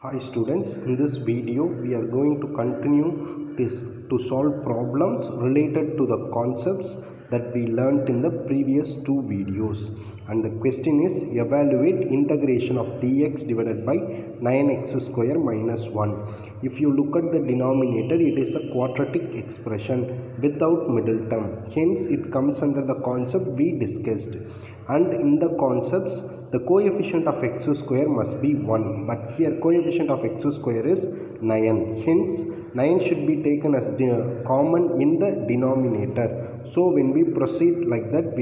Hi students, in this video we are going to continue to solve problems related to the concepts that we learnt in the previous two videos, and the question is evaluate integration of dx divided by 9x square minus 1. If you look at the denominator, it is a quadratic expression without middle term, hence it comes under the concept we discussed. And in the concepts, the coefficient of x square must be 1, but here coefficient of x square is 9, hence 9 should be taken as common in the denominator. So when we proceed like that,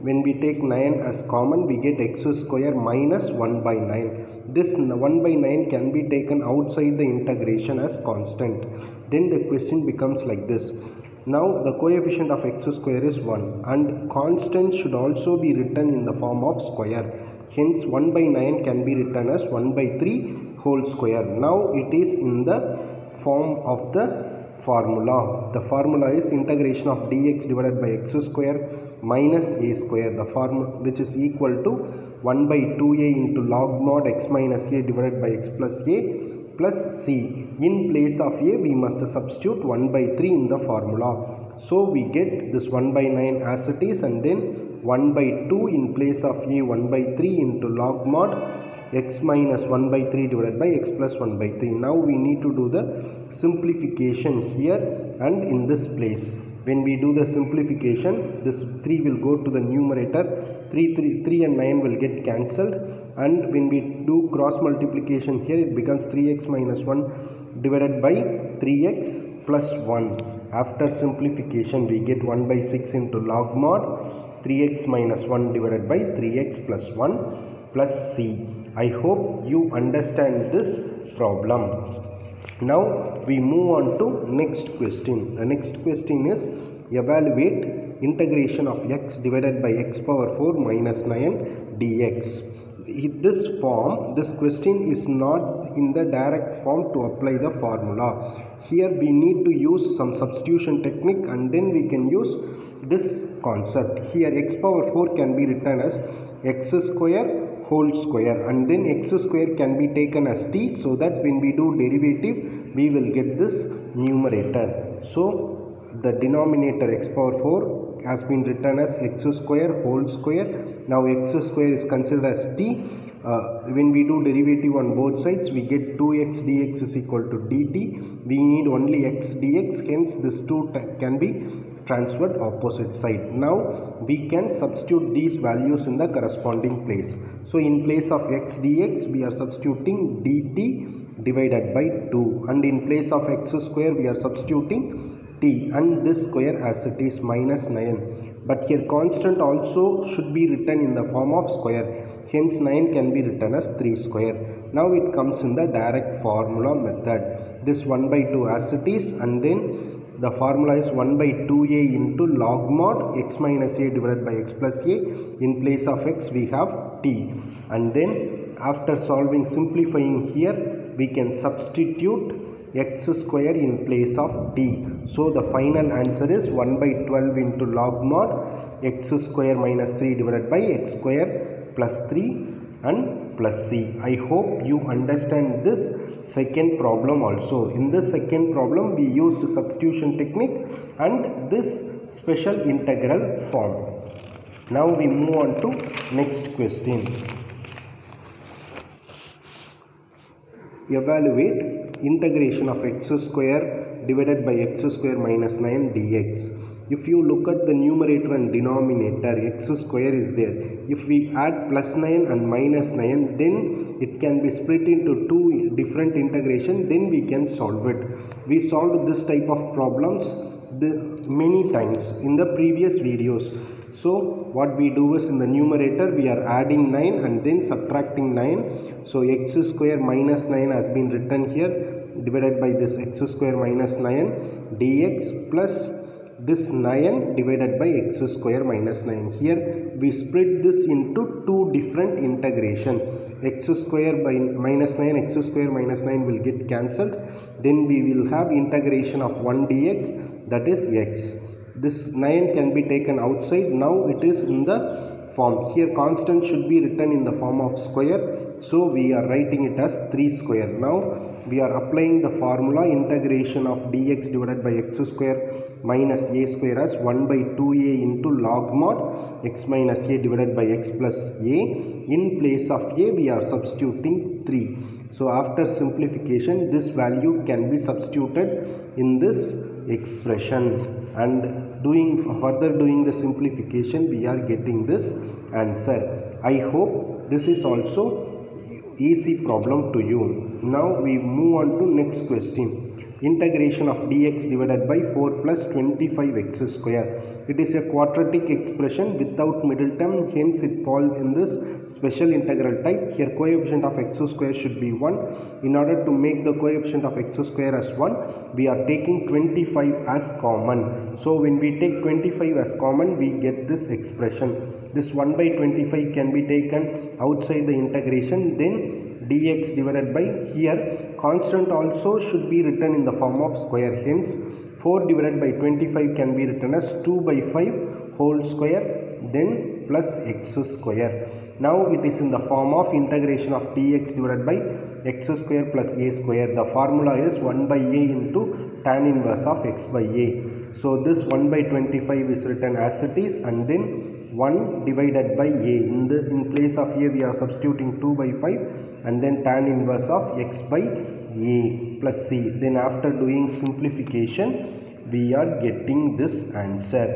when we take 9 as common, we get x square minus 1 by 9. This 1 by 9 can be taken outside the integration as constant. Then the question becomes like this. Now the coefficient of x square is 1 and constant should also be written in the form of square. Hence 1 by 9 can be written as 1 by 3 whole square. Now it is in the form of the formula. The formula is integration of dx divided by x square minus a square, the formula which is equal to 1 by 2a into log mod x minus a divided by x plus a plus c. In place of a we must substitute 1 by 3 in the formula. So we get this 1 by 9 as it is, and then 1 by 2 in place of a 1 by 3 into log mod x minus 1 by 3 divided by x plus 1 by 3. Now we need to do the simplification here and in this place. When we do the simplification, this 3 will go to the numerator, 3 and 9 will get cancelled, and when we do cross multiplication here, it becomes 3x minus 1 divided by 3x plus 1. After simplification, we get 1 by 6 into log mod 3x minus 1 divided by 3x plus 1 plus c. I hope you understand this problem. Now we move on to next question. The next question is evaluate integration of x divided by x power 4 minus 9 dx. This question is not in the direct form to apply the formula. Here we need to use some substitution technique and then we can use this concept. Here x power 4 can be written as x square whole square, and then x square can be taken as t, so that when we do derivative we will get this numerator. So the denominator x power 4 has been written as x square whole square. Now x square is considered as t. When we do derivative on both sides, we get 2x dx is equal to dt. We need only x dx, hence this 2 can be transferred opposite side. Now we can substitute these values in the corresponding place. So in place of x dx we are substituting dt divided by 2, and in place of x square we are substituting t, and this square as it is minus 9. But here constant also should be written in the form of square, hence 9 can be written as 3 square. Now it comes in the direct formula method. This 1 by 2 as it is, and then the formula is 1 by 2a into log mod x minus a divided by x plus a. In place of x we have t, and then after simplifying here, we can substitute x square in place of t. So the final answer is 1 by 12 into log mod x square minus 3 divided by x square plus 3 and plus c. I hope you understand this second problem also. In this second problem we used substitution technique and this special integral form. Now we move on to next question. Evaluate integration of x square divided by x square minus 9 dx. If you look at the numerator and denominator, x square is there. If we add plus 9 and minus 9, then it can be split into two different integration, then we can solve it. We solved this type of problems many times in the previous videos. So what we do is, in the numerator we are adding 9 and then subtracting 9. So x square minus 9 has been written here, divided by this x square minus 9 dx plus this 9 divided by x square minus 9. Here we split this into two different integration. X square by minus 9, x square minus 9 will get cancelled. Then we will have integration of 1 dx, that is x. This 9 can be taken outside. Now it is in the form. Here constant should be written in the form of square, so we are writing it as 3 square. Now we are applying the formula integration of dx divided by x square minus a square as 1 by 2a into log mod x minus a divided by x plus a. In place of a we are substituting 3. So after simplification this value can be substituted in this expression, and further doing the simplification we are getting this answer. I hope this is also easy problem to you. Now we move on to next question. Integration of dx divided by 4 plus 25x square. It is a quadratic expression without middle term, hence it falls in this special integral type. Here coefficient of x square should be 1. In order to make the coefficient of x square as 1, we are taking 25 as common. So when we take 25 as common, we get this expression. This 1 by 25 can be taken outside the integration, then dx divided by, here constant also should be written in the form of square, hence 4 divided by 25 can be written as 2 by 5 whole square, then plus x square. Now it is in the form of integration of dx divided by x square plus a square. The formula is 1 by a into tan inverse of x by a. So this 1 by 25 is written as it is, and then 1 divided by a. In place of a we are substituting 2 by 5 and then tan inverse of x by a plus c. Then after doing simplification we are getting this answer.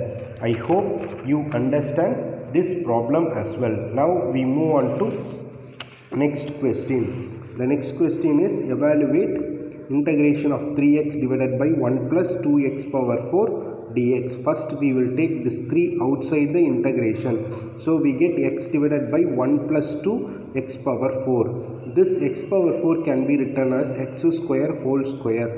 I hope you understand this problem as well. Now we move on to next question. The next question is evaluate integration of 3x divided by 1 plus 2x power 4 dx. First we will take this 3 outside the integration. So we get x divided by 1 plus 2 x power 4. This x power 4 can be written as x square whole square,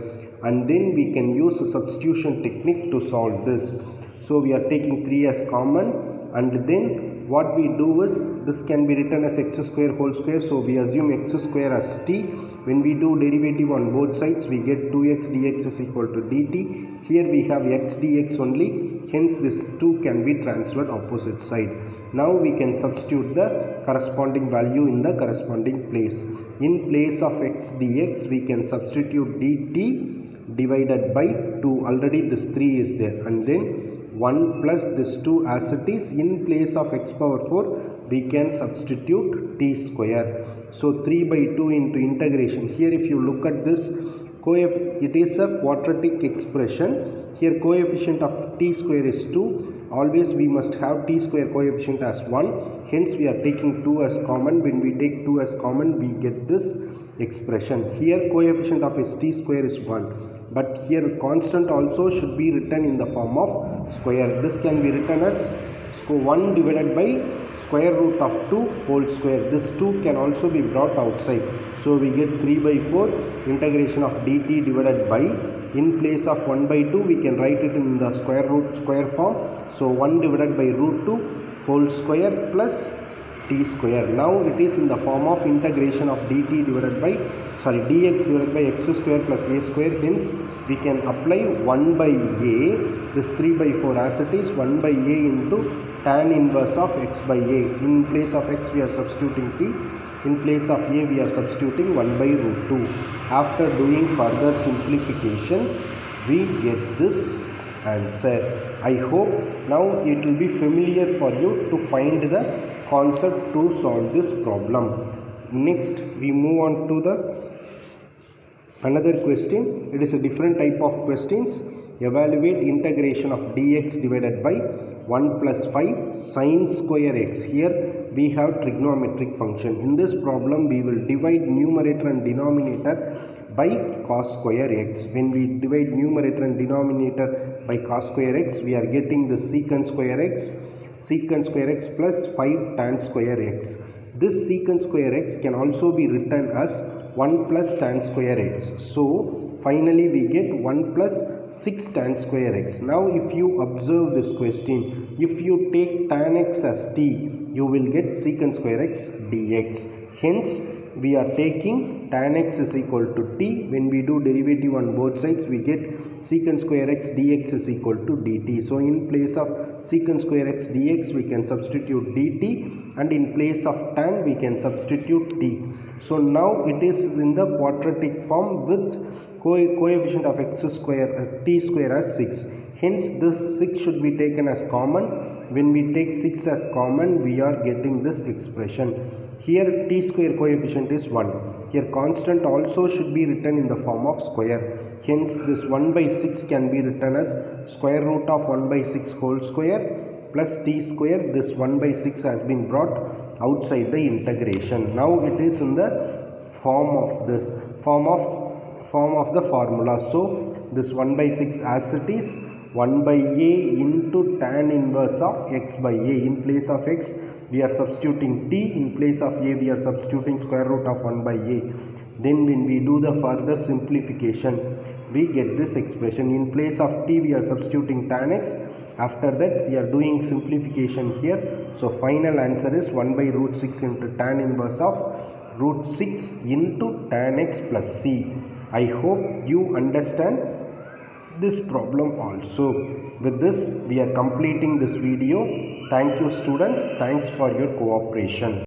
and then we can use a substitution technique to solve this. So we are taking 3 as common, and then what we do is this can be written as x square whole square, so we assume x square as t. When we do derivative on both sides we get 2x dx is equal to dt. Here we have x dx only, hence this 2 can be transferred opposite side. Now we can substitute the corresponding value in the corresponding place. In place of x dx we can substitute dt divided by 2. Already this 3 is there, and then 1 plus this 2 as it is. In place of x power 4 we can substitute t square. So 3 by 2 into integration. Here if you look at this, it is a quadratic expression. Here coefficient of t square is 2. Always we must have t square coefficient as 1. Hence we are taking 2 as common. When we take 2 as common we get this expression. Here coefficient of t square is 1. But here constant also should be written in the form of square. This can be written as 1 divided by square root of 2 whole square. This 2 can also be brought outside. So we get 3 by 4 integration of dt divided by, in place of 1 by 2 we can write it in the square form. So 1 divided by root 2 whole square plus t square. Now it is in the form of integration of dx divided by x square plus a square. Hence we can apply 1 by a, this 3 by 4 as it is, 1 by a into tan inverse of x by a. In place of x we are substituting t, in place of a we are substituting 1 by root 2. After doing further simplification we get this answer. I hope now it will be familiar for you to find the concept to solve this problem. Next we move on to the another question. It is a different type of questions. Evaluate integration of dx divided by 1 plus 5 sine square x. Here we have trigonometric function. In this problem we will divide numerator and denominator by cos square x. When we divide numerator and denominator by cos square x, we are getting the secant square x plus 5 tan square x. This secant square x can also be written as 1 plus tan square x. So finally we get 1 plus 6 tan square x. Now if you observe this question, if you take tan x as t, you will get secant square x dx. Hence we are taking tan x is equal to t. When we do derivative on both sides, we get secant square x dx is equal to dt. So in place of secant square x dx, we can substitute dt, and in place of tan we can substitute t. So now it is in the quadratic form with coefficient of x square t square as 6. Hence this 6 should be taken as common. When we take 6 as common, we are getting this expression. Here t square coefficient is 1. Here constant also should be written in the form of square. Hence this 1 by 6 can be written as square root of 1 by 6 whole square plus t square. This 1 by 6 has been brought outside the integration. Now it is in the form of this form of the formula. So this 1 by 6 as it is 1 by a into tan inverse of x by a. In place of x we are substituting t, in place of a we are substituting square root of 1 by a. Then when we do the further simplification, we get this expression. In place of t we are substituting tan x. After that we are doing simplification here. So final answer is 1 by root 6 into tan inverse of root 6 into tan x plus c. I hope you understand this problem also. With this we are completing this video. Thank you students. Thanks for your cooperation.